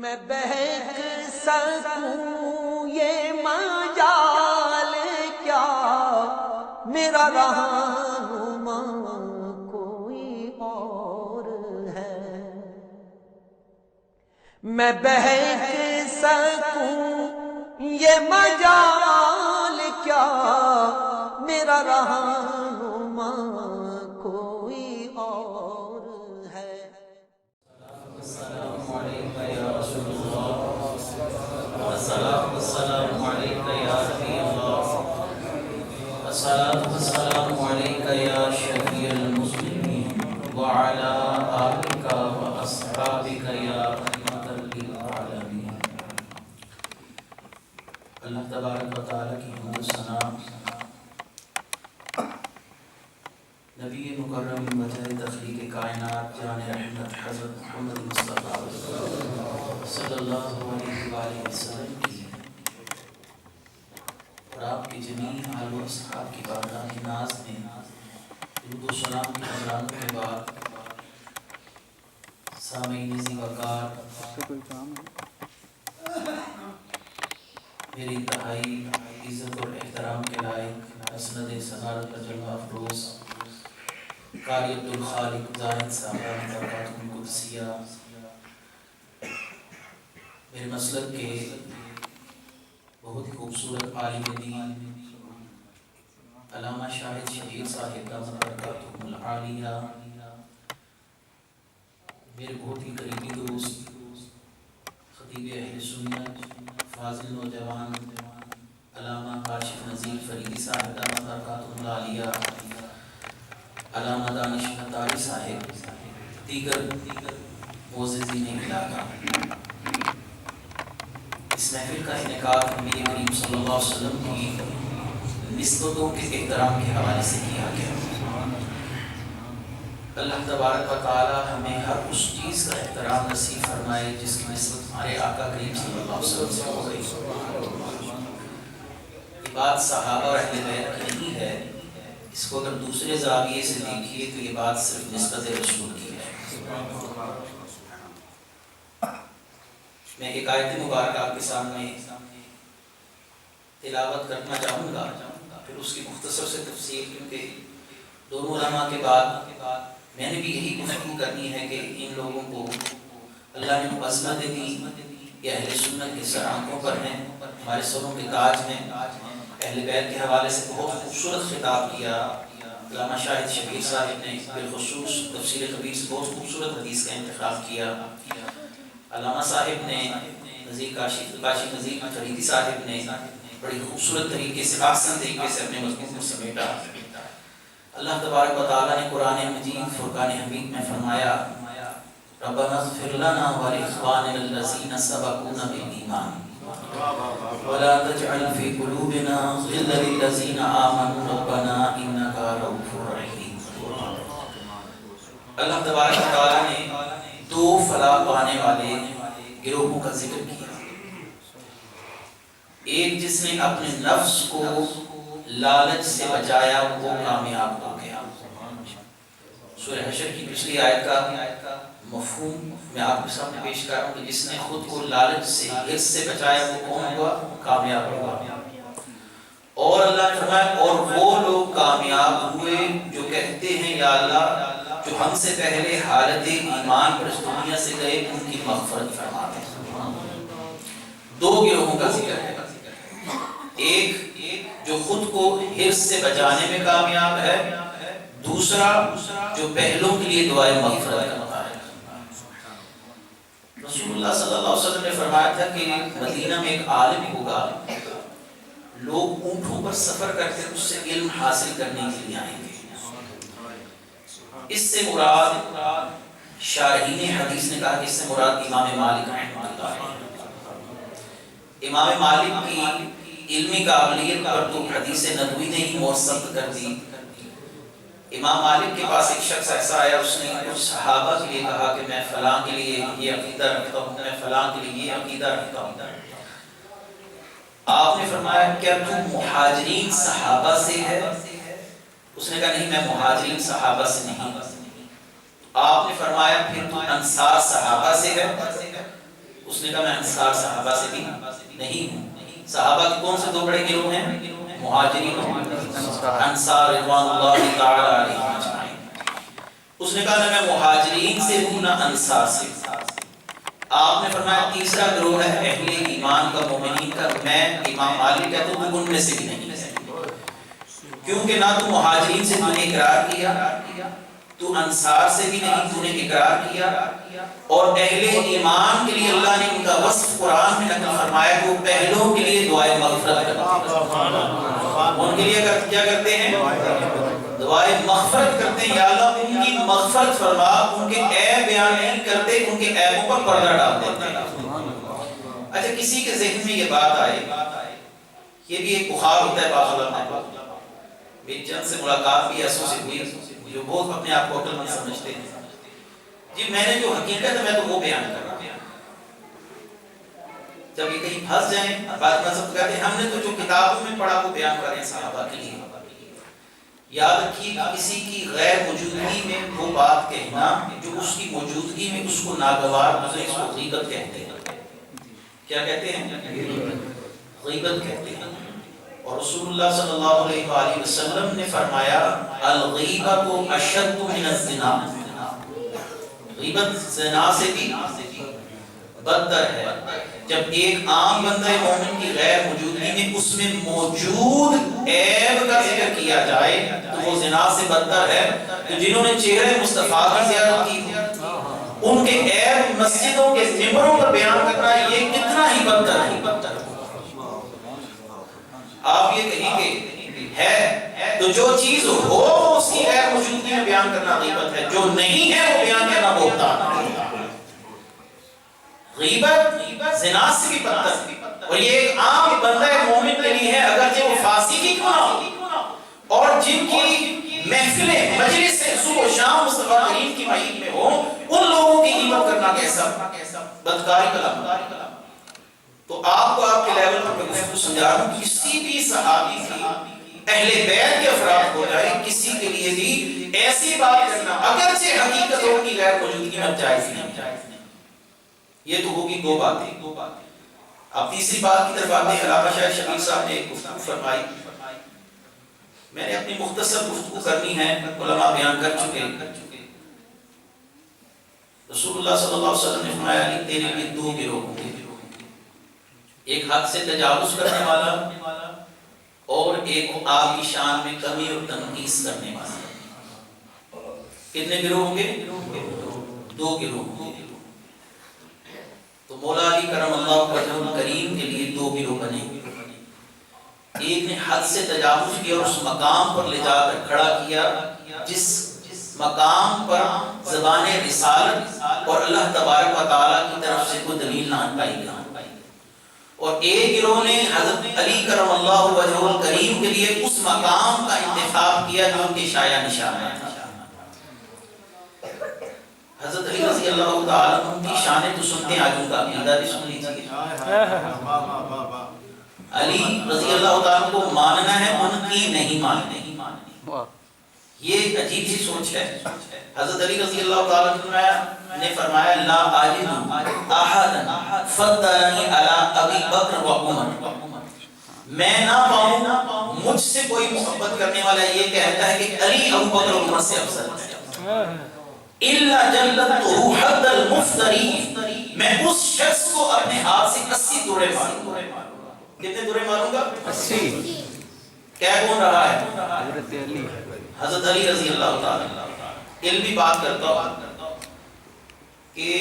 میں بہک سکوں یہ مجال کیا، میرا رہنما کوئی اور ہے۔ میں بہک سکوں یہ مجال کیا، میرا رہنما کوئی اور ہے۔ السلام علیکم یا رسول اللہ، السلام علیکم یا نبی اللہ، السلام علیکم یا شفیع المسلمین، وعلی آلک و اصحابک یا رحمت للعالمین۔ اللہ تبارک و تعالیٰ کی حمد و ثنا نبی مکرم وجہ تخلیق کائنات جان رحمت حضرت محمد مصطفیٰ صلی اللہ علیہ وآلہ وسلم کی اور آپ کے جمیع آل و اصحاب کی بارگاہ ناز میں درود و سلام کی نذرانوں کے بعد سامعین ذی وقار میری انتہائی عزت اور احترام کے لائق مسند صدارت پر جلوہ افروز قاری عبدالخالق زاہد صاحب برکاتہ القدسیہ، میرے مسلک کے بہت ہی خوبصورت عالم دین علامہ شاہد شبیر صاحب دامت برکاتہ العالیہ، میرے بہت ہی قریبی دوست خطیب اہل سنت فاضل نوجوان علامہ کاشف نذیر فریدی صاحب دامت برکاتہ العالیہ، علامہ دانش اتاری صاحب، دیگر معززین علاقہ، اس محفل کا انعقاد نبی کریم صلی اللہ علیہ وسلم کی نسبتوں کے احترام کے حوالے سے کیا گیا۔ اللہ تبارک و تعالی ہمیں ہر اس چیز کا احترام نصیب فرمائے جس کی نسبت ہمارے آقا کریم صلی اللہ علیہ وسلم سے ہو گئی۔ یہ بات صحابہ اور اہل بیت کی نہیں ہے، اس کو اگر دوسرے زاویے سے دیکھیے تو یہ بات صرف نسبت رسول کی ہے۔ میں ایک آیت مبارکہ آپ کے سامنے تلاوت کرنا چاہوں گا، پھر اس کی مختصر سے تفسیر، کیونکہ دونوں علماء کے بعد میں نے بھی یہی گفتگو کرنی ہے کہ ان لوگوں کو اللہ نے عظمت دی، یہ اہل سنت کے سر آنکھوں پر ہیں، ہمارے سروں کے تاج ہیں۔ اہل بیت کے حوالے سے بہت خوبصورت خطاب کیا علامہ شاہد شبیر صاحب نے، بالخصوص تفسیر کبیر سے بہت خوبصورت حدیث کا انتخاب کیا۔ علامہ صاحب نے کاشف نذیر فریدی صاحب نے بڑی خوبصورت طریقے سے آسان طریقے سے اپنے مضمون کو سمیٹا۔ اللہ تبارک و تعالیٰ نے قرآن مجید فرقان حمید میں فرمایا ربنا اغفر لنا ولاخواننا الذین سبقونا بالایمان ولا تجعل في قلوبنا غلا للذین آمنوا ربنا انک رؤوف رحیم۔ اللہ تبارک و تعالیٰ نے دو فلاح پانے والے گروہوں کا ذکر کیا، ایک جس نے اپنے نفس کو لالچ سے بچایا وہ کامیاب ہو گیا۔ سورہ حشر کی پچھلی آیت کا مفہوم میں آپ کے سامنے پیش کر رہا ہوں کہ جس نے خود کو لالچ سے حرص سے بچایا وہ کون ہوا؟ کامیاب ہوا۔ اور اللہ نے فرمایا اور وہ لوگ کامیاب ہوئے جو کہتے ہیں یا اللہ جو ہم سے پہلے حالت ایمان پر اس دنیا سے گئے ان کی مغفرت فرما دے۔ دو گروہوں کا ذکر ہے، ایک جو خود کو حرص سے بچانے میں کامیاب ہے، دوسرا جو پہلوں کے لیے دعائیں مغفرت کرتا ہے۔ رسول اللہ صلی اللہ علیہ وسلم نے فرمایا تھا کہ مدینہ میں ایک عالم ہوگا، لوگ اونٹوں پر سفر کرتے اس سے علم حاصل کرنے کے لیے آئیں گے۔ اس سے مراد شارحین حدیث نے کہا کہ اس سے مراد امام مالک رحمہ اللہ ہے۔ امام مالک کی علمی قابلیت پر تو حدیث نبوی نے ہی موثق کر دی۔ امام مالک کے پاس ایک شخص ایسا آیا، اس نے کچھ صحابہ کے لیے کہا کہ میں فلاں کے لیے یہ عقیدہ رکھتا ہوں، میں فلاں کے لیے یہ عقیدہ رکھتا ہوں۔ آپ نے فرمایا کیا تو مہاجرین صحابہ سے ہے؟ اس نے کہا نہیں میں مہاجرین صحابہ سے نہیں۔ آپ نے فرمایا پھر تو انصار صحابہ سے ہے؟ اس نے کہا میں انصار صحابہ سے بھی نہیں ہوں. صحابہ کے کون سے دو بڑے گروہ ہیں؟ مہاجرین اور انصار رضوان اللہ تعالی علیہم اجمعین. اس نے کہا نہ میں مہاجرین سے ہوں نہ انصار سے. آپ نے فرمایا تیسرا گروہ ہے اہل ایمان کا، مومنین کا، میں امام مالک کہتا ہوں ان میں سے بھی نہیں ہے، کیونکہ نہ تو مہاجرین سے تو نے اقرار کیا، تو انصار سے بھی نہیں تو نے اقرار کیا، اور اہل ایمان کے لیے اللہ نے ان کا وصف قرآن میں نقل فرمایا کہ وہ پہلوں کے لیے دعائے مغفرت کرتے ہیں. ان کے لیے کیا کرتے ہیں؟ دعائے مغفرت کرتے ہیں. یا اللہ ان کی مغفرت فرما، ان کے عیب بیان نہیں کرتے، ان کے عیبوں پر پردہ ڈال دیتے ہیں. اچھا کسی کے ذہن میں یہ بات آئے، یہ بھی ایک بخار ہوتا ہے بعض علماء کو. میری چند سے ملاقات بھی ایسوں سے ہوئی جو بہت اپنے آپ کو عقل مند سمجھتے ہیں. جی میں نے جو حقیقت ہے میں تو وہ بیان کر رہا ہوں. جب یہ کہیں پھنس جائیں بعد مذہب کہتے ہیں ہم نے تو جو کتابوں میں پڑھا وہ بیان کر رہے ہیں صحابہ کے لیے. یاد رکھیے کسی کی غیر موجودگی میں وہ بات کہنا جو اس کی موجودگی میں اس کو ناگوار گزرے، اس کو غیبت کہتے ہیں. کیا کہتے ہیں؟ غیبت کہتے ہیں. اور رسول اللہ صلی اللہ علیہ وآلہ وسلم نے فرمایا الغیبۃ اشد من الزنا، غیبت زنا سے بھی بدتر ہے. جب ایک عام بندہ مومن کی غیر موجودگی میں اس میں موجود عیب کا ذکر کیا جائے تو وہ زنا سے بدتر ہے. تو جنہوں نے چہرے مصطفیٰ کی زیارت کی ان کے عیب مسجدوں کے ممبروں پر بیان کرنا یہ کتنا ہی بدتر ہے. آپ یہ کہیں کہ ہے تو جو چیز ہو اس کی غیر موجودگی میں بیان کرنا غیبت ہے، جو نہیں ہے وہ بیان کرنا بہتان ہے. غیبت زنا سے بھی بدتر، اور یہ ایک عام بندہ مومن کے لیے ہے اگرچہ وہ فاسق ہی کیوں نہ ہو، اور جن کی محفلیں مجلس صبح و شام مصطفیٰ کریم کی معید میں ہو ان لوگوں کی غیبت کرنا کیسا بدکاری کلام. تو آپ کو آپ کے لیول پر میں گفتگو سمجھا رہا ہوں. کسی بھی صحابی کی اہل بیت کے افراد ہو جائے کسی کے لیے بھی ایسی بات کرنا اگرچہ حقیقتوں کی غیر موجودگی میں جائز نہیں. یہ تو ہوگی دو باتیں. اب تیسری بات کی طرف آتے ہیں. علامہ شاہ شبیر صاحب نے ایک گفتگو فرمائی، میں نے اپنی مختصر گفتگو کرنی ہے، علماء بیان کر چکے. رسول اللہ صلی اللہ علیہ وسلم نے فرمایا کہ تیرے لیے دو گروہ ہوں گے، ایک حد سے تجاوز کرنے والا اور ایک آپ کی شان میں کمی اور تنقیص کرنے والا. کتنے گروہ ہوں گے؟ دو گروہ ہوں گے. تو مولا علی کرم اللہ وجہ الکریم کے لیے دو گروہ بنے. ایک نے حد سے تجاوز کیا اور اس مقام پر لے جا کر کھڑا کیا جس مقام پر زبان رسالت اور اللہ تبارک و تعالیٰ کی طرف سے کوئی دلیل نہ پائی گئی. اور ایک گروہ نے حضرت علی کرم اللہ وجہ الکریم کے لیے اس مقام کا انتخاب کیا جو ان کے شایع نشان ہے. حضرت علی رضی اللہ تعالیٰ عنہ کی شانیں تو سنتے ہیں، آج ان کا عقیدہ بھی سن لیجیے. علی رضی اللہ تعالیٰ کو ماننا ہے، ان کی نہیں ماننی. یہ عجیب سی سوچ ہے. حضرت علی رضی اللہ تعالیٰ نے فرمایا لا اجد احدا فضلنی علی ابی بکر و عمر، میں نہ پاؤں مجھ سے کوئی محبت کرنے والا یہ کہتا ہے کہ علی ابو بکر و عمر سے افضل ہے. الا جلدته حد المفتری، میں اس شخص کو اپنے ہاتھ سے 80 دوڑے ماروں گا. کتنے دوڑے ماروں گا؟ 80. کیا کون رہا ہے؟ حضرت علی. حضرت علی رضی اللہ تعالی. علمی بات کرتا ہوں کہ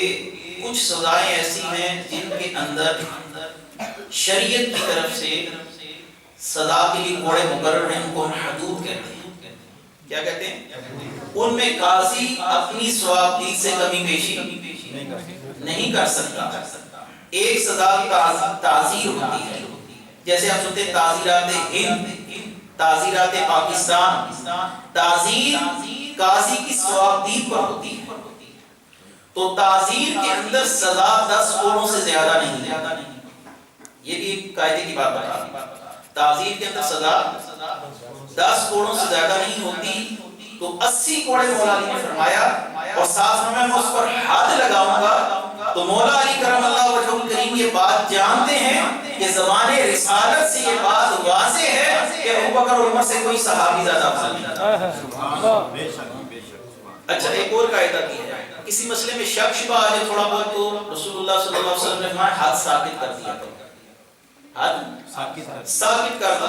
کچھ سزائیں ایسی ہیں جن کے اندر شریعت کی طرف سے سزا کے لیے کوڑے مقرر ہیں، ان کو حدود کہتے ہیں. کیا کہتے ہیں؟ ان میں قاضی اپنی ثوابدید سے کمی بیشی نہیں کر سکتا. ایک سزا تعزیر ہوتی ہے، جیسے آپ سنتے ہیں تعزیرات ہند، تعزیرات پاکستان. تعزیر قاضی کی ثوابدید پر ہوتی ہے. تو تعزیر کے اندر سزا 10 کوڑوں سے زیادہ نہیں ہے. یہ بھی قاعدے کی بات بتا رہا ہوں. تعزیر کے اندر سزا 10 کوڑوں سے زیادہ نہیں ہوتی. تو 80 کوڑے مولا علی نے فرمایا، اور ساتھ میں اس پر حد لگاؤں گا تو مولا علی کرم اللہ وجہ الکریم یہ بات جانتے ہیں کہ زمان رسالت سے یہ بات واضح ہے کہ ابوبکر اور عمر سے کوئی صحابی زیادہ افضل نہیں تھا۔ اچھا ایک اور قاعدہ دی ہے، کسی مسئلے میں شک شبہ آ جائے تھوڑا بہت تو رسول اللہ صلی اللہ علیہ وسلم نے فرمایا ہاتھ ثابت کر دیا کرو، ہاتھ ثابت کر دو،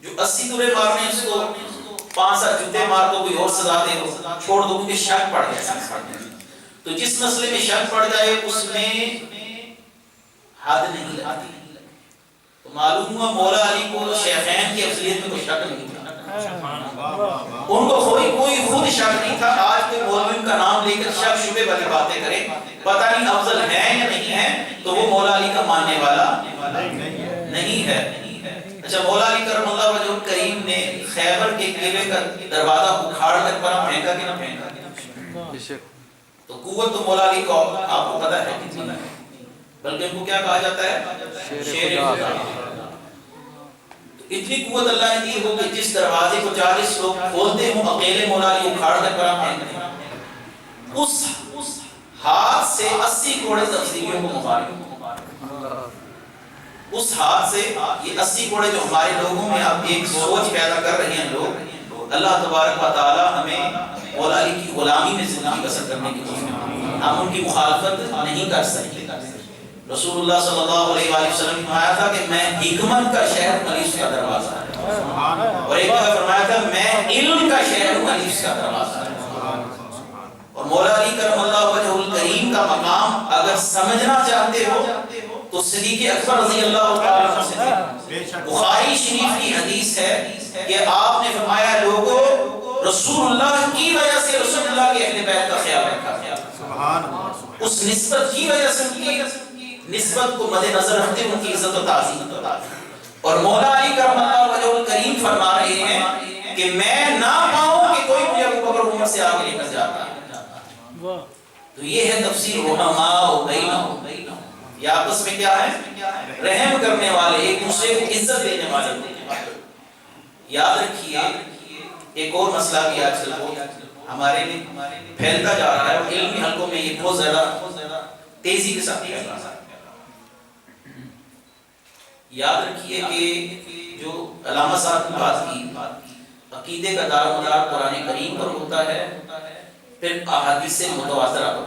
جو 80 دورے مارنے اس کو 5-7 جوتے مار دو، کوئی اور سزا دے دو، چھوڑ دو، کیونکہ شک پڑ گیا۔ تو جس مسئلے میں شک پڑ جائے اس میں حد نہیں لگتی۔ تو معلوم ہوا مولا علی کو شیخین کی افضلیت میں کوئی شک نہیں تھا، ان کو کوئی خود شک نہیں تھا۔ آج کوئی مولوی کا نام لے کر شک شبے والی باتیں کرے، پتہ نہیں افضل ہے یا نہیں ہے، تو وہ مولا علی کا ماننے والا نہیں ہے۔ اچھا مولا علی کرم اللہ وجہ الکریم نے خیبر کے قلعے کا دروازہ اکھاڑ کر پناہ پھینکا کہ نہ پھینکا؟ تو قوت تو مولا علی کو آپ کو پتہ ہے کتنی ہے، بلکہ ان کو کیا کہا جاتا ہے؟ شیر خدا۔ اتنی قوت اللہ نے دی ہو کہ جس دروازے کو 40 لوگ کھولتے ہوں اکیلے مولا علی اکھاڑ کر پناہ پھینکتے ہیں۔ اس ہاتھ سے 80 گھوڑے تفسیریوں کو مبارک، اس ہاتھ سے یہ 80 گھوڑے جو ہمارے لوگوں میں اب ایک سوچ پیدا کر رہے ہیں لوگ، اللہ تبارک و تعالی ہمیں مولا علی کی غلامی میں زندگی بسر کرنے کی توفیق، ہم ان کی مخالفت نہیں کر سکتے۔ رسول اللہ صلی اللہ علیہ وآلہ وسلم نے فرمایا تھا کہ میں حکمت کا شہر حدیث کا دروازہ ہے، اور ایک جگہ فرمایا تھا میں علم کا شہر حدیث کا دروازہ ہے۔ اور مولا علی کرم اللہ وجہ الکریم کا مقام اگر سمجھنا چاہتے ہو تو صدیق اکبر رضی اللہ تعالیٰ عنہ سے بخاری شریف کی حدیث ہے کہ آپ نے فرمایا لوگوں رسول اللہ کی وجہ سے رسول اللہ کے اہل بیت کا خیال رکھا، اس نسبت کی وجہ سے ان کی نسبت کو مد نظر رکھتے ان کی عزت و تعظیم۔ اور مولا علی کرم اللہ وجہ الکریم فرما رہے ہیں کہ میں نہ پاؤں کہ کوئی مجھے ابوبکر عمر سے آگے لے کر جاتا ہے۔ تو یہ ہے تفسیر علماء بینہم، یہ آپس میں کیا ہے؟ رحم کرنے والے، ایک دوسرے کو عزت دینے والے۔ یاد رکھیے ایک اور مسئلہ بھی آج کل ہمارے میں پھیلتا جا رہا ہے، اور علمی حلقوں میں یہ بہت زیادہ تیزی کے ساتھ پھیل رہا ہے۔ یاد رکھیے کہ جو علامہ صاحب نے بات کی، عقیدے کا دار و مدار قرآن کریم پر ہوتا ہے، پھر احادیث متواترہ پر،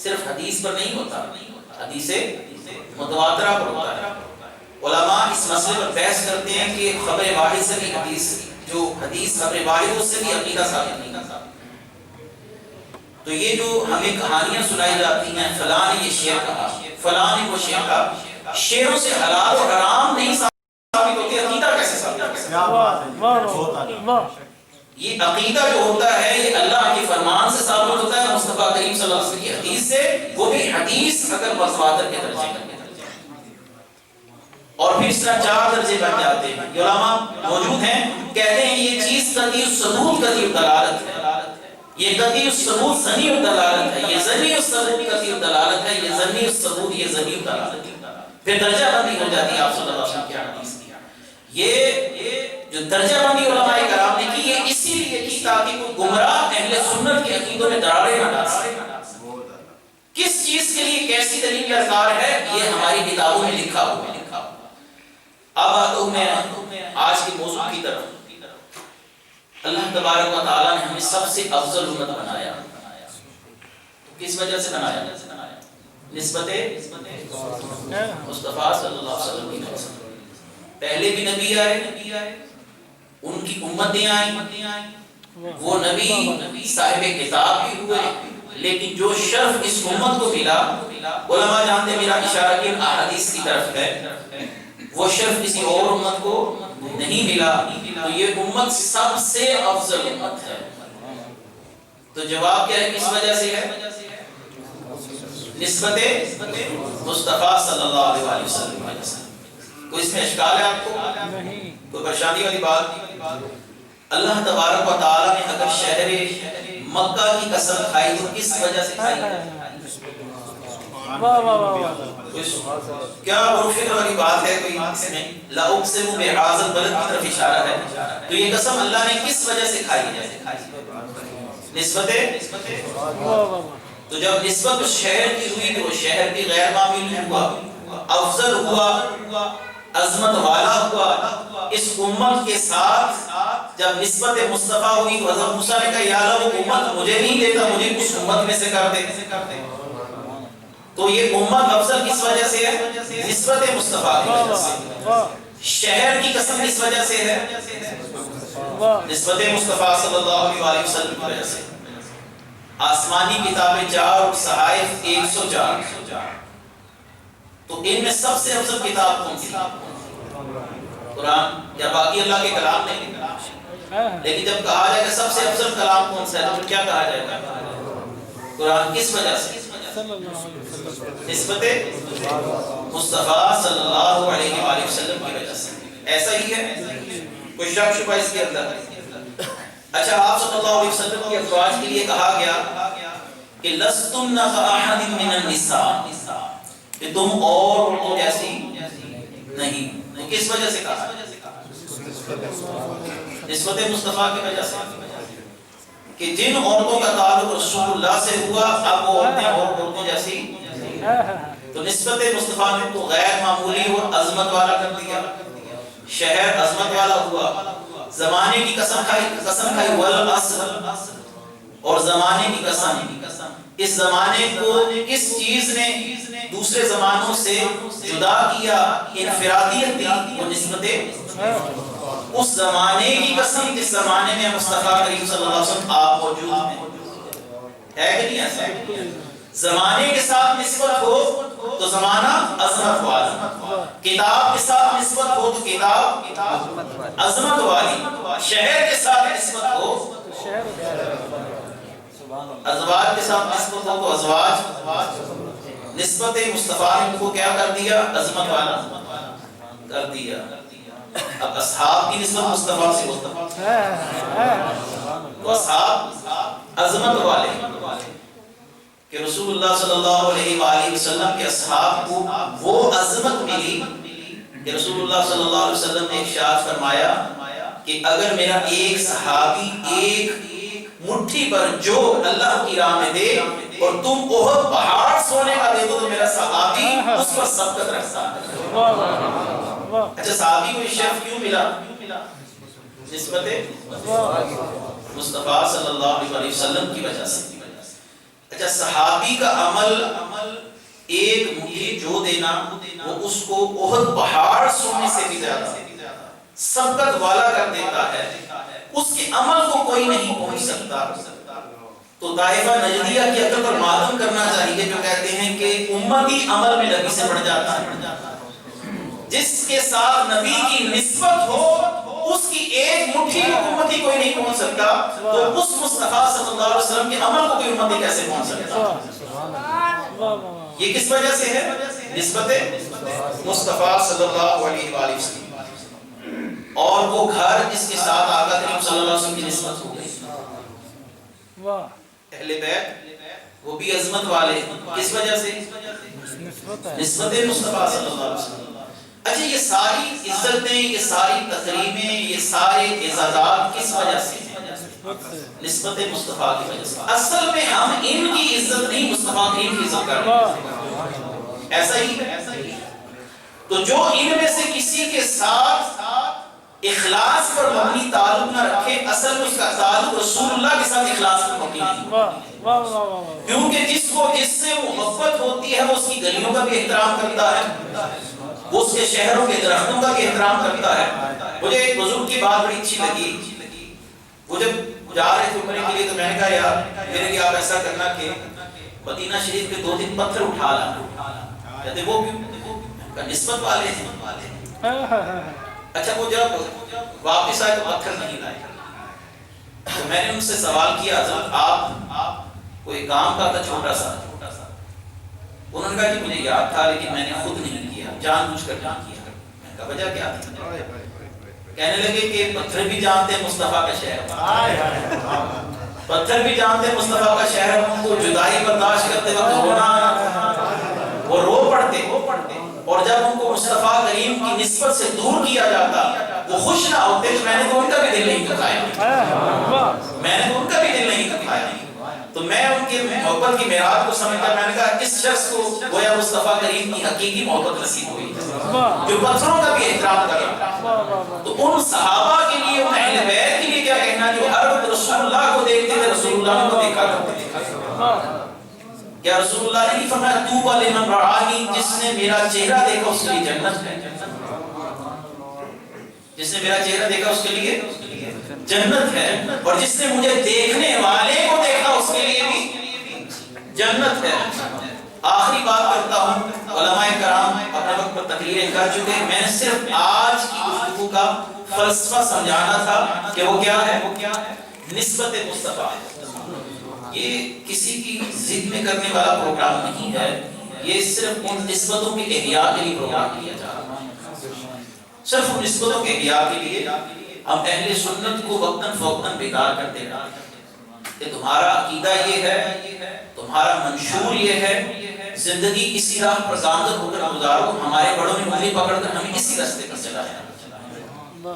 صرف حدیث پر نہیں ہوتا، حدیث متواترہ پر ہوتا ہے۔ علماء اس مسئلے پر بحث کرتے ہیں کہ خبر واحد سے بھی حدیث، جو حدیث خبر واحد اس سے بھی عقیدہ ثابت نہیں کرتا۔ تو یہ جو ہمیں کہانیاں سنائی جاتی ہیں فلاں نے یہ شعر کہا، فلاں نے وہ شعر کہا، شعروں سے حلال اور حرام نہیں ثابت ہوتی، عقیدہ کیسے ثابت ہوتا ہے؟ یہ عقیدہ جو ہوتا ہے یہ اللہ کے فرمان سے ثابت ہوتا ہے، مصطفیٰ کریم صلی اللہ علیہ وسلم کی حدیث سے، وہ بھی حدیث اگر متواتر کے درجے میں، اور پھر اس طرح 4 درجے بن جاتے ہیں۔ علماء موجود ہیں کہتے ہیں یہ چیز قطعی الثبوت قطعی الدلالت ہے، یہ قطعی الثبوت ظنی الدلالت ہے، یہ ظنی الثبوت قطعی الدلالت ہے، یہ ظنی الثبوت یہ ظنی الدلالت ہے۔ پھر درجہ بندی ہو جاتی ہے آپ صلی اللہ علیہ وسلم کی حدیث کی۔ یہ جو درجہ بندی علماء کرام نے کی یہ اسی لیے کی تاکہ کوئی گمراہ اہل سنت کے عقیدوں میں دراڑیں نہ ڈال سکے۔ کس چیز کے لیے کیسی دلیل درکار ہے یہ ہماری کتابوں میں لکھا ہوا ہے۔ اب آتا ہوں میں آج کے موضوع کی طرف۔ اللہ تبارک و تعالیٰ نے ہمیں سب سے افضل امت بنایا، کس وجہ سے بنایا؟ نسبت مصطفیٰ صلی اللہ علیہ وسلم کی وجہ سے۔ پہلے بھی نبی آئے، ان کی امتیں آئیں، وہ نبی صاحب کتاب بھی ہوئے، لیکن جو شرف اس امت کو ملا، علماء جانتے میرا اشارہ کہ احادیث کی طرف ہے، وہ شرف کسی اور امت کو نہیں ملا، تو یہ امت سب سے افضل امت ہے۔ تو جواب کیا ہے؟ کس وجہ سے ہے؟ نسبت مصطفیٰ صلی اللہ علیہ وسلم۔ کوئی اس میں اشکال ہے آپ کو؟ کوئی پریشانی والی بات؟ اللہ تبارک و تعالیٰ نے اگر شہر مکہ کی قسم کھائی تو کس وجہ سے کھائی؟ کیا فکر والی بات ہے کوئی اس میں؟ لا اقسم بہذا البلد کی طرف اشارہ ہے، تو یہ قسم اللہ نے کس وجہ سے کھائی ہے؟ نسبت تو جب نسبت شہر کی ہوئی تو وہ شہر بھی غیر معمولی ہوا، افضل ہوا، عظمت والا ہوا۔ اس امت کے ساتھ جب نسبت مصطفیٰ ہوئی تو حضرت موسیٰ نے کہا یا اللہ وہ امت مجھے نہیں دیتا، مجھے کچھ امت میں سے کر دے۔ تو یہ امت افضل کس وجہ سے ہے؟ نسبت مصطفیٰ کی وجہ سے۔ شہر کی قسم اس وجہ سے ہے نسبت مصطفیٰ صلی اللہ علیہ وسلم کی وجہ سے۔ آسمانی کتابیں 4 اور صحائف 104، تو ان میں سب سے افضل کتاب کون سی؟ قرآن یا باقی اللہ کے کلام نہیں؟ لیکن جب کہا جائے گا سب سے افضل کلام کون سا ہے تو کیا کہا جائے گا؟ قرآن۔ کس وجہ سے؟ نسبت مصطفیٰ صلی اللہ علیہ وآلہ وسلم کی وجہ سے۔ ایسا ہی ہے، کوئی شک شبہ اس کے اندر؟ اچھا، آپ صلی اللہ علیہ وسلم کی ازواج کے لیے کہا گیا کہ لستن کأحد من النساء، کہ تم اور عورتوں جیسی نہیں۔ تو کس وجہ سے کہا؟ نسبت مصطفیٰ کی وجہ سے، کہ جن عورتوں کا تعلق رسول اللہ سے ہوا اب وہ عورتیں اور عورتوں جیسی۔ تو نسبت مصطفیٰ نے تو غیر معمولی اور عظمت والا کر دیا، شہر عظمت والا ہوا، زمانے کی قسم کھائی والعصر، اور زمانے کی قسم، اس زمانے کو کس چیز نے دوسرے زمانوں سے جدا کیا، انفرادیت دی، وہ نسبت اس زمانے کی قسم جس زمانے میں مصطفیٰ کریم صلی اللہ علیہ وسلم آپ موجود ہیں۔ ہے کہ نہیں ایسا؟ زمانے کے ساتھ نسبت ہو تو زمانہ عظمت والا، کتاب کے ساتھ نسبت ہو تو کتاب عظمت والی، شہر کے ساتھ نسبت ہو، ازواج کے ساتھ نسبت ہو تو ازواج۔ نسبت مصطفیٰ نے کو کیا کر دیا؟ عظمت والا کر دیا۔ اب اصحاب کی نسبت مصطفیٰ سے ہوتا تو اصحاب عظمت والے، کہ رسول اللہ صلی اللہ علیہ وآلہ وسلم کے اصحاب کو وہ عظمت ملی کہ رسول اللہ صلی اللہ علیہ وسلم نے ارشاد فرمایا کہ اگر میرا ایک صحابی ایک مٹھی پر جو اللہ کی راہ میں دے اور تم احد پہاڑ سونے کا دے دو تو میرا صحابی اس پر سبقت رکھتا ہے۔ اچھا، صحابی کو یہ شرف کیوں ملا؟ نسبت مصطفیٰ صلی اللہ علیہ وسلم کی وجہ سے۔ اچھا، صحابی کا عمل ایک مٹھی جو دینا وہ اس کو احد پہاڑ سونے سے بھی زیادہ سبقت والا کر دیتا ہے، اس کے عمل کو کوئی نہیں پہنچ سکتا۔ تو طائفہ نجدیہ کی عقل پر معلوم کرنا چاہیے جو کہتے ہیں کہ امتی عمل میں نبی سے بڑھ جاتا ہے، جس کے ساتھ نبی کی نسبت ہو اس کی ایک مٹھی کو امتی کوئی نہیں پہنچ سکتا، تو اس مصطفیٰ صلی اللہ علیہ وسلم کے عمل کو کوئی امتی کیسے پہنچ سکتا؟ یہ کس وجہ سے ہے؟ نسبت مصطفیٰ صلی اللہ علیہ وآلہ وسلم، اور وہ گھر جس کے ساتھ آقا کریم صلی اللہ علیہ وسلم کی نسبت ہو گئی، اہل بیت وہ بھی عظمت والے، کس وجہ سے؟ نسبت مصطفیٰ صلی اللہ علیہ وسلم۔ اچھا، یہ ساری عزتیں، یہ ساری تقریبیں، یہ سارے اعزازات کس وجہ سے ہیں؟ نسبت مصطفیٰ کی وجہ سے۔ اصل میں ہم ان کی عزت نہیں، مصطفیٰ کریم کی عزت کر رہے ہیں، ایسا ہی ہے۔ تو جو ان میں سے کسی کے ساتھ اخلاص پر مبنی تعلق نہ رکھے، اصل میں اس کا تعلق رسول اللہ کے ساتھ اخلاص پر مبنی نہیں، کیونکہ جس سے محبت ہوتی ہے وہ اس کی گلیوں کا بھی احترام کرتا ہے، وہ اس کے شہروں کے درختوں کا بھی احترام کرتا ہے۔ مجھے ایک بزرگ کی بات بڑی اچھی لگی، وہ جب جا رہے تھے عمرے کے لیے تو میں نے کہا یار میرے لیے آپ ایسا کرنا کہ مدینہ شریف کے 2-3 پتھر اٹھا لانا۔ کہتے وہ کیوں؟ نسبت والے ہیں۔ اچھا، وہ جب واپس آئے تو پتھر نہیں لائے، تو میں نے ان سے سوال کیا حضرت آپ کوئی کام کا تھا چھوٹا سا؟ انہوں نے کہا کہ مجھے یاد تھا لیکن میں نے خود نہیں کیا، جان بوجھ کر نہیں کیا۔ میں نے کہا وجہ کیا تھی؟ کہنے لگے کہ پتھر بھی جانتے ہیں مصطفیٰ کا شہر، پتھر بھی جانتے ہیں مصطفیٰ کا شہر، ان کو جدائی برداشت کرتے وقت رونا، وہ رو پڑتے، اور جب ان کو مصطفیٰ کریم کی نسبت سے دور کیا جاتا وہ خوش نہ ہوتے، تو میں نے تو ان کا بھی دل نہیں دکھایا، میں نے تو ان کا بھی دل نہیں دکھایا۔ تو میں ان کے محبت کی معراج کو سمجھتا، میں نے کہا اس شخص کو گویا مصطفیٰ کریم کی حقیقی محبت نصیب ہوئی جو پتھروں کا بھی احترام کر رہا۔ تو ان صحابہ کے لیے، ان اہل بیت کے لیے کیا کہنا، جو ہر وقت رسول اللہ کو دیکھتے تھے، رسول اللہ کو دیکھا کرتے تھے۔ کیا رسول اللہ نے نہیں فرمایا طوبی لمن رآنی، جس نے میرا چہرہ دیکھا اس کے لیے جنت ہے، جس نے میرا چہرہ دیکھا اس کے لیے جنت ہے، اور جس نے مجھے دیکھنے والے کو دیکھا اس کے لیے بھی جنت ہے۔ آخری بات کرتا ہوں، علماء کرام اپنے وقت پر تقریریں کر چکے، میں نے صرف آج کی گفتگو کا فلسفہ سمجھانا تھا کہ وہ کیا ہے، نسبت مصطفیٰ۔ یہ کسی کی ضد میں کرنے والا پروگرام نہیں ہے، یہ صرف ان نسبتوں کے احیاء کے لیے پروگرام کیا جا رہا ہے، صرف ان نسبتوں کے احیاء کے لیے۔ ہم اہل سنت کو وقتاً فوقتاً بیدار کرتے ہیں کہ تمہارا عقیدہ یہ ہے، تمہارا منشور یہ ہے، زندگی اسی راہ پر گامزن ہو کر گزارو، ہمارے بڑوں نے انگلی پکڑ کر ہمیں اسی راستے پر چلایا۔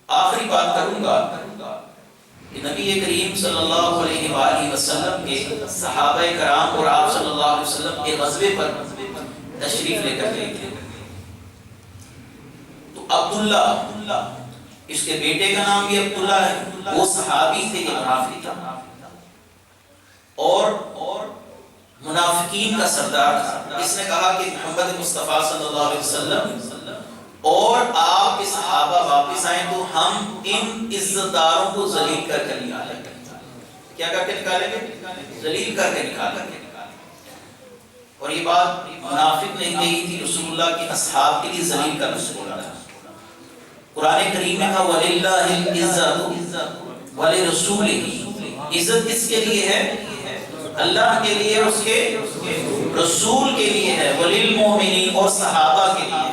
آخری بات کروں گا کہ نبی کریم صلی اللہ علیہ وآلہ وسلم کے صحابہ کرام اور آپ صلی اللہ علیہ وسلم کے غزوے پر تشریف لے کر گئے تھے، تو عبداللہ، اس کے بیٹے کا نام بھی عبداللہ ہے، وہ صحابی تھے، یہ منافق تھا اور منافقین کا سردار تھا۔ اس نے کہا کہ محمد مصطفیٰ صلی اللہ علیہ وسلم اور آپ کے صحابہ واپس آئیں تو ہم ان عزت داروں کو ذلیل کر کے نکالیں گے۔ کیا کر کے نکالیں گے؟ ذلیل کر کے نکالیں گے۔ اور یہ بات منافق نہیں کہی تھی، رسول اللہ کے اصحاب کے لیے ذلیل کا لفظ بولا تھا۔ قرآن کریم میں کہا وَلِلَّهِ الْعِزَّةُ وَلِرَسُولِهِ، عزت کس کے لیے ہے؟ اللہ کے لیے، اس کے رسول کے لیے ہے، وَلِلْمُؤْمِنِينَ، اور صحابہ کے لیے،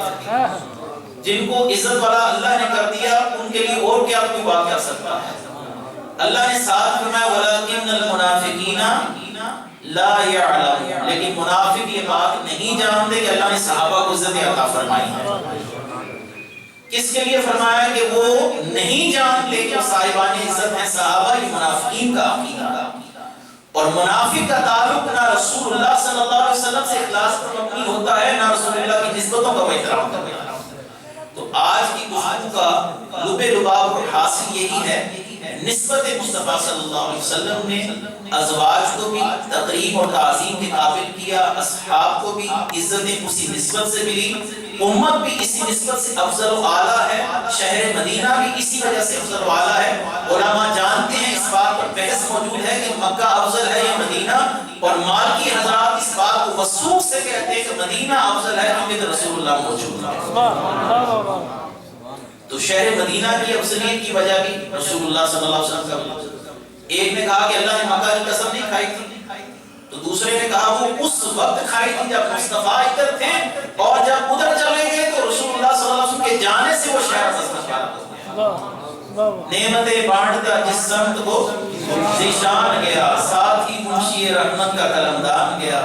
جن کو عزت والا اللہ نے کر دیا ان کے لیے اور کیا کوئی بات کر سکتا ہے۔ اللہ نے ساتھ فرمایا وَلَكِنَّ الْمُنَافِقِينَ لَا يَعْلَمُونَ، لیکن منافق یہ بات نہیں جانتے کہ اللہ نے صحابہ کو عزت عطا فرمائی ہے۔ کس کے لیے فرمایا کہ وہ نہیں جانتے کہ صاحبان عزت ہیں صحابہ، یہ منافقین کا عقیدہ، اور منافق کا تعلق نہ رسول اللہ صلی اللہ علیہ وسلم سے اخلاص پر مبنی ہوتا ہے، نہ رسول اللہ کی نسبتوں کا احترام کرتا ہے۔ تو آج کی گفتگو کا لب لباب اور حاصل یہی ہے، نسبت مصطفیٰ صلی اللہ علیہ وسلم نے ازواج کو بھی تقریب اور تعظیم کے قابل کیا، اصحاب کو بھی عزتیں اسی نسبت سے ملی، امت بھی اسی نسبت سے افضل و اعلیٰ ہے، شہر مدینہ بھی اسی وجہ سے افضل و اعلیٰ ہے۔ علماء جانتے ہیں، اس بات پر بحث موجود ہے کہ مکہ افضل ہے یا مدینہ، اور مالکی حضرات اس بات کو وثوق سے کہتے ہیں کہ مدینہ افضل ہے کیونکہ رسول اللہ موجود ہے۔ تو شہر مدینہ کی افضلیت کی وجہ بھی رسول اللہ صلی اللہ علیہ وسلم کا، ایک نے کہا کہ اللہ نے مکہ کی قسم نہیں کھائی تھی، تو دوسرے نے کہا وہ اس وقت کھائی تھی جب مصطفیٰ ادھر تھے، اور جب ادھر چلے گئے تو رسول اللہ صلی اللہ علیہ وسلم کے جانے سے وہ شہر مصطفیٰ نعمتیں بانٹتا جس سمت کو ذیشان گیا، ساتھ ہی منشی رحمت کا قلمدان گیا،